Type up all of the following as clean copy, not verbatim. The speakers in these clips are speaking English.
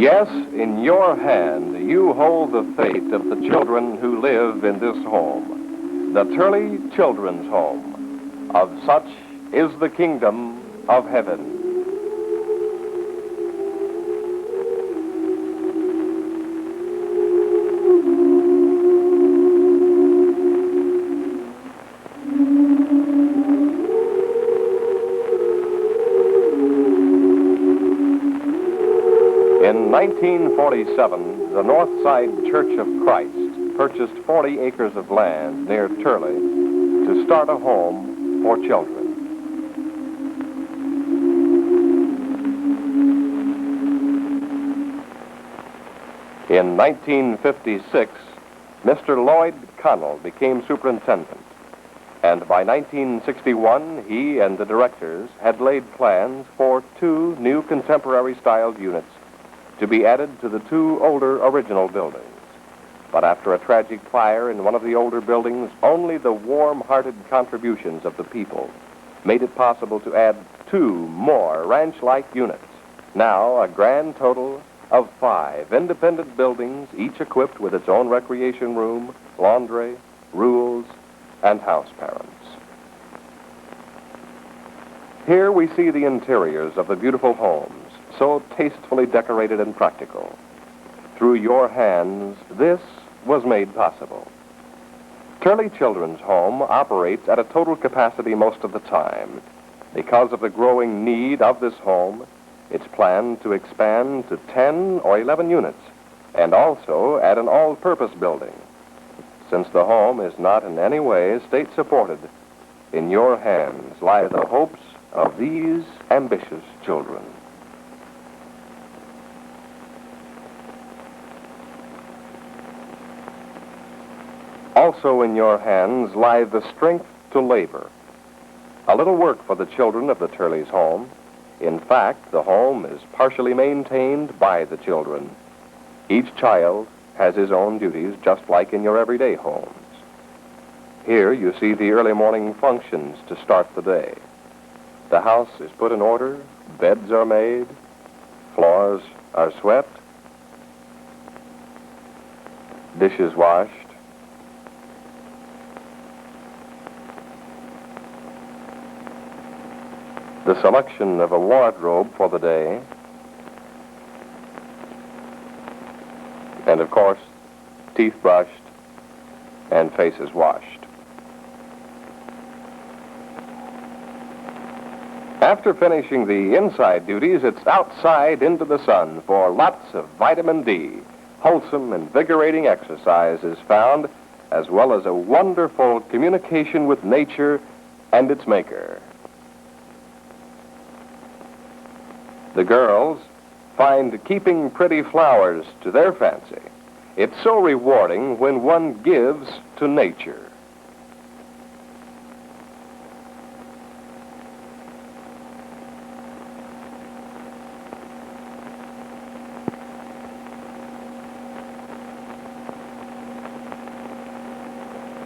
Yes, in your hand, you hold the fate of the children who live in this home, the Turley Children's Home. Of such is the kingdom of heaven. In 1947, the Northside Church of Christ purchased 40 acres of land near Turley to start a home for children. In 1956, Mr. Lloyd Connell became superintendent, and by 1961, he and the directors had laid plans for 2 new contemporary-styled units to be added to the 2 older original buildings. But after a tragic fire in one of the older buildings, only the warm-hearted contributions of the people made it possible to add 2 more ranch-like units. Now, a grand total of 5 independent buildings, each equipped with its own recreation room, laundry, rules, and house parents. Here we see the interiors of the beautiful homes, so tastefully decorated and practical. Through your hands, this was made possible. Turley Children's Home operates at a total capacity most of the time. Because of the growing need of this home, it's planned to expand to 10 or 11 units, and also add an all-purpose building. Since the home is not in any way state-supported, in your hands lie the hopes of these ambitious children. Also in your hands lie the strength to labor. A little work for the children of the Turley's home. In fact, the home is partially maintained by the children. Each child has his own duties, just like in your everyday homes. Here you see the early morning functions to start the day. The house is put in order, beds are made, floors are swept, dishes washed, the selection of a wardrobe for the day, and of course, teeth brushed and faces washed. After finishing the inside duties, it's outside into the sun for lots of vitamin D. Wholesome, invigorating exercise is found, as well as a wonderful communication with nature and its maker. The girls find keeping pretty flowers to their fancy. It's so rewarding when one gives to nature.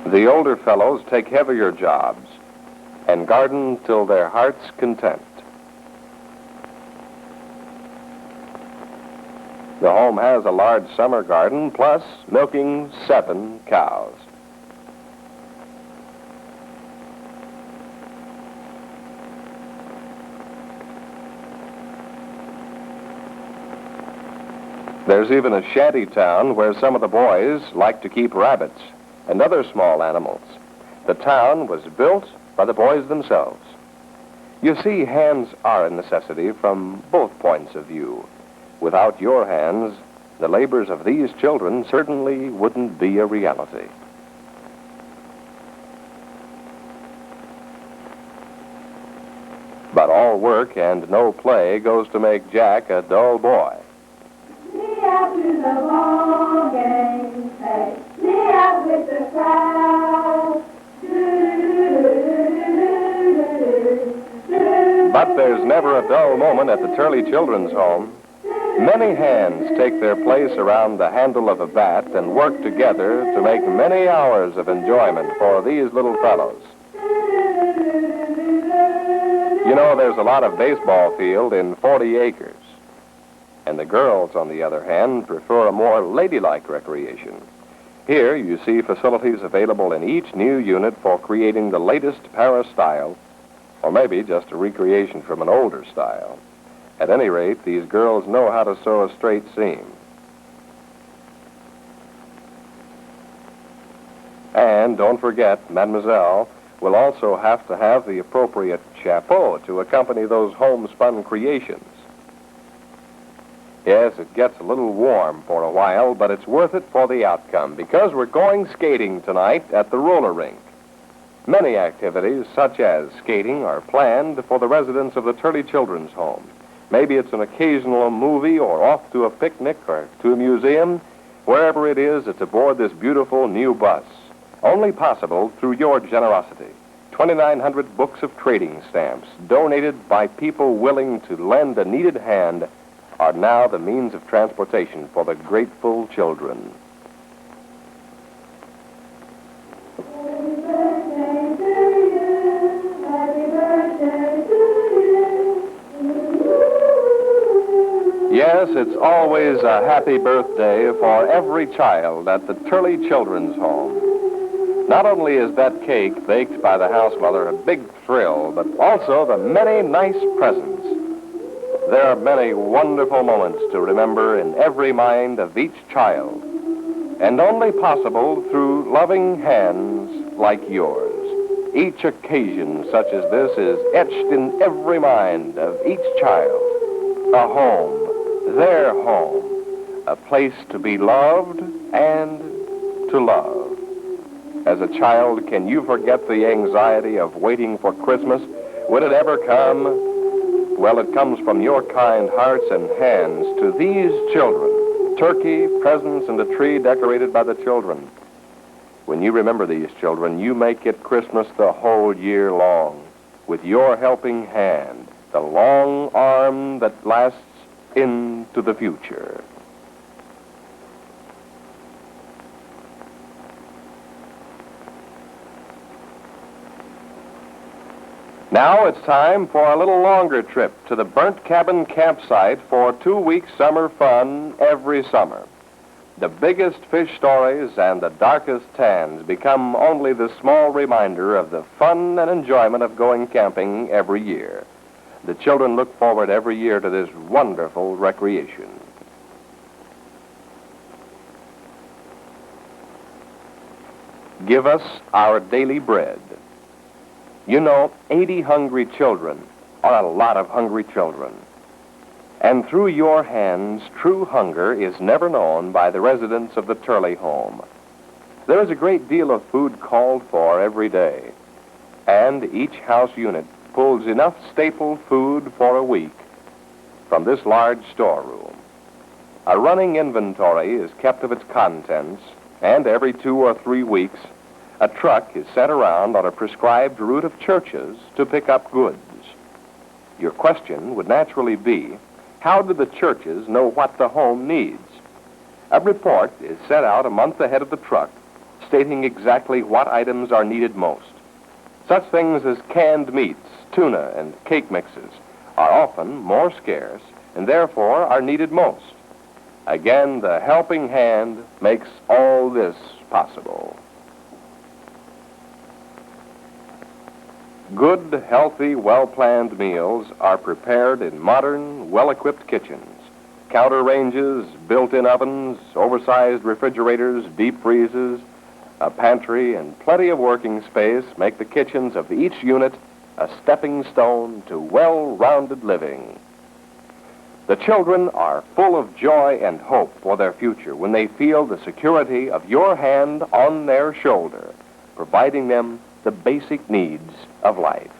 The older fellows take heavier jobs and garden till their heart's content. The home has a large summer garden, plus milking 7 cows. There's even a shanty town where some of the boys like to keep rabbits and other small animals. The town was built by the boys themselves. You see, hands are a necessity from both points of view. Without your hands, the labors of these children certainly wouldn't be a reality. But all work and no play goes to make Jack a dull boy. Me out to the ball game, hey, me out with the crowd. But there's never a dull moment at the Turley Children's Home. Many hands take their place around the handle of a bat and work together to make many hours of enjoyment for these little fellows. You know, there's a lot of baseball field in 40 acres. And the girls, on the other hand, prefer a more ladylike recreation. Here you see facilities available in each new unit for creating the latest Paris style, or maybe just a recreation from an older style. At any rate, these girls know how to sew a straight seam. And don't forget, Mademoiselle will also have to have the appropriate chapeau to accompany those homespun creations. Yes, it gets a little warm for a while, but it's worth it for the outcome, because we're going skating tonight at the roller rink. Many activities, such as skating, are planned for the residents of the Turley Children's Home. Maybe it's an occasional movie or off to a picnic or to a museum. Wherever it is, it's aboard this beautiful new bus. Only possible through your generosity. 2,900 books of trading stamps, donated by people willing to lend a needed hand, are now the means of transportation for the grateful children. Happy birthday to you. Happy birthday to you. Yes, it's always a happy birthday for every child at the Turley Children's Home. Not only is that cake baked by the house mother a big thrill, but also the many nice presents. There are many wonderful moments to remember in every mind of each child, and only possible through loving hands like yours. Each occasion such as this is etched in every mind of each child. A home, their home, a place to be loved and to love. As a child, can you forget the anxiety of waiting for Christmas? Would it ever come? Well, it comes from your kind hearts and hands to these children. Turkey, presents, and a tree decorated by the children. When you remember these children, you make it Christmas the whole year long. With your helping hand, the long arm that lasts into the future. Now it's time for a little longer trip to the Burnt Cabin campsite for 2 weeks summer fun every summer. The biggest fish stories and the darkest tans become only the small reminder of the fun and enjoyment of going camping every year. The children look forward every year to this wonderful recreation. Give us our daily bread. You know, 80 hungry children are a lot of hungry children. And through your hands, true hunger is never known by the residents of the Turley home. There is a great deal of food called for every day, and each house unit pulls enough staple food for a week from this large storeroom. A running inventory is kept of its contents, and every 2 or 3 weeks, a truck is sent around on a prescribed route of churches to pick up goods. Your question would naturally be, how do the churches know what the home needs? A report is sent out a month ahead of the truck, stating exactly what items are needed most. Such things as canned meats, tuna, and cake mixes are often more scarce and therefore are needed most. Again, the helping hand makes all this possible. Good, healthy, well-planned meals are prepared in modern, well-equipped kitchens. Counter ranges, built-in ovens, oversized refrigerators, deep freezes, a pantry, and plenty of working space make the kitchens of each unit a stepping stone to well-rounded living. The children are full of joy and hope for their future when they feel the security of your hand on their shoulder, providing them the basic needs of life.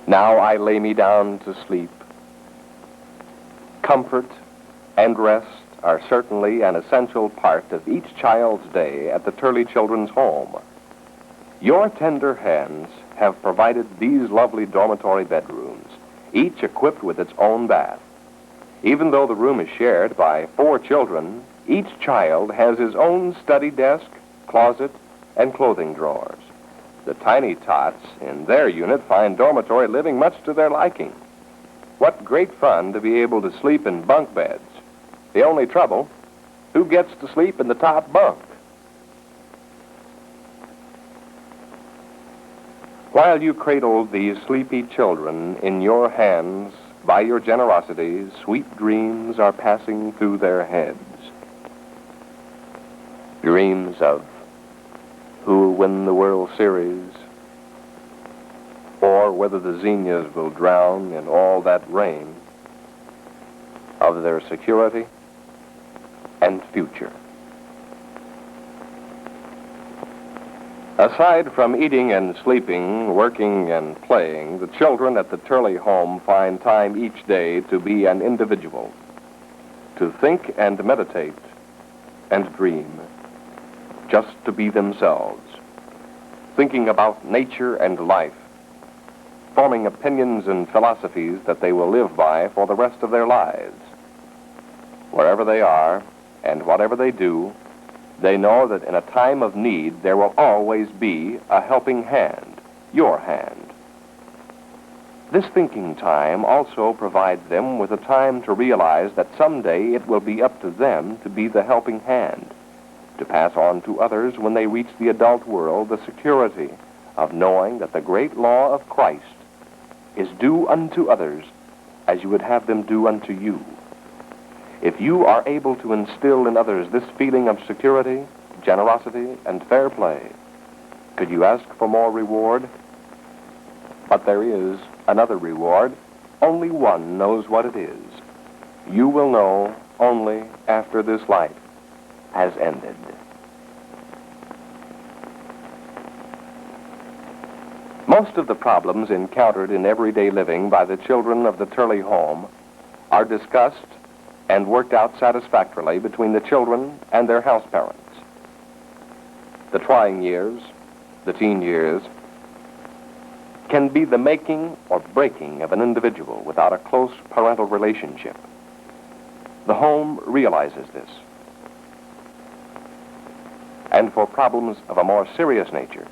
Now I lay me down to sleep. Comfort and rest are certainly an essential part of each child's day at the Turley Children's Home. Your tender hands have provided these lovely dormitory bedrooms, each equipped with its own bath. Even though the room is shared by 4 children, each child has his own study desk, closet, and clothing drawers. The tiny tots in their unit find dormitory living much to their liking. What great fun to be able to sleep in bunk beds. The only trouble, who gets to sleep in the top bunk? While you cradle these sleepy children in your hands, by your generosity, sweet dreams are passing through their heads. Dreams of who will win the World Series, or whether the zinnias will drown in all that rain, of their security and future. Aside from eating and sleeping, working and playing, the children at the Turley home find time each day to be an individual, to think and meditate and dream, just to be themselves, thinking about nature and life, forming opinions and philosophies that they will live by for the rest of their lives. Wherever they are and whatever they do, they know that in a time of need, there will always be a helping hand, your hand. This thinking time also provides them with a time to realize that someday it will be up to them to be the helping hand, to pass on to others when they reach the adult world the security of knowing that the great law of Christ is do unto others as you would have them do unto you. If you are able to instill in others this feeling of security, generosity, and fair play, could you ask for more reward? But there is another reward. Only one knows what it is. You will know only after this life has ended. Most of the problems encountered in everyday living by the children of the Turley home are discussed and worked out satisfactorily between the children and their house parents. The trying years, the teen years, can be the making or breaking of an individual without a close parental relationship. The home realizes this. And for problems of a more serious nature,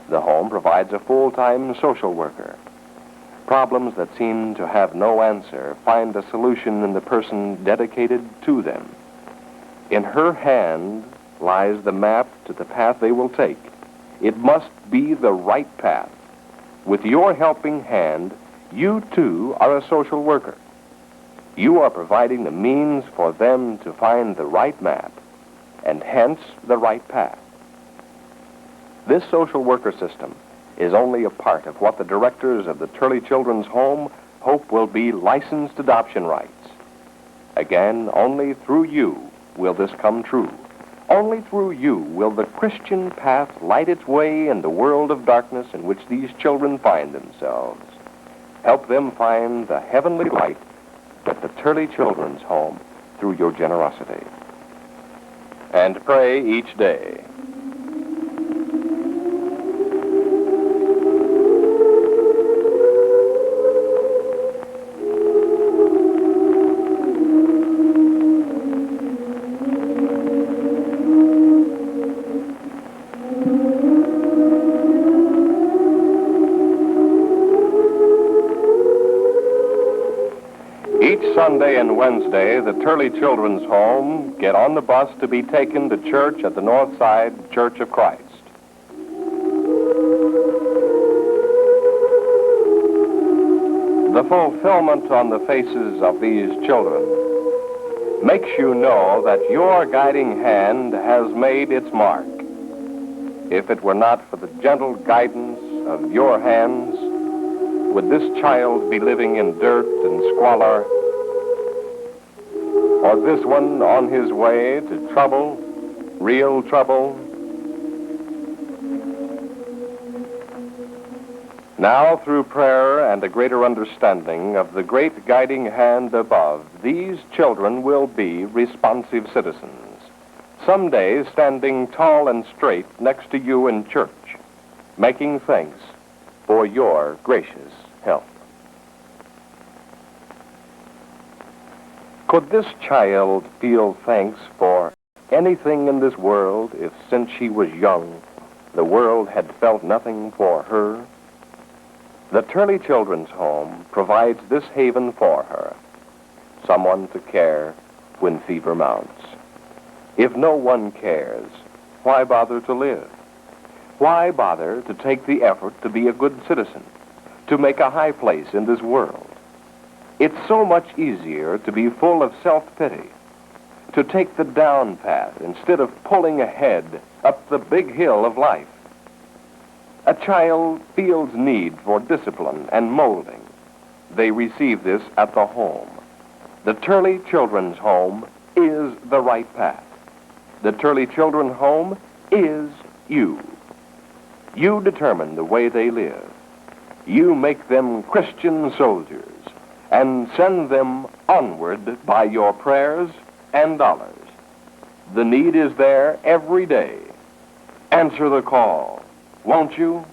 the home provides a full-time social worker. Problems that seem to have no answer find a solution in the person dedicated to them. In her hand lies the map to the path they will take. It must be the right path. With your helping hand, you too are a social worker. You are providing the means for them to find the right map, and hence the right path. This social worker system is only a part of what the directors of the Turley Children's Home hope will be licensed adoption rights. Again, only through you will this come true. Only through you will the Christian path light its way in the world of darkness in which these children find themselves. Help them find the heavenly light at the Turley Children's Home through your generosity. And pray each day. Sunday and Wednesday, the Turley Children's Home get on the bus to be taken to church at the North Side Church of Christ. The fulfillment on the faces of these children makes you know that your guiding hand has made its mark. If it were not for the gentle guidance of your hands, would this child be living in dirt and squalor, or this one on his way to trouble, real trouble? Now, through prayer and a greater understanding of the great guiding hand above, these children will be responsive citizens, someday standing tall and straight next to you in church, making thanks for your gracious help. Could this child feel thanks for anything in this world if, since she was young, the world had felt nothing for her, the Turley Children's Home provides this haven for her, someone to care when fever mounts. If no one cares, why bother to live? Why bother to take the effort to be a good citizen, to make a high place in this world? It's so much easier to be full of self-pity, to take the down path instead of pulling ahead up the big hill of life. A child feels need for discipline and molding. They receive this at the home. The Turley Children's Home is the right path. The Turley Children's Home is you. You determine the way they live. You make them Christian soldiers and send them onward by your prayers and dollars. The need is there every day. Answer the call, won't you?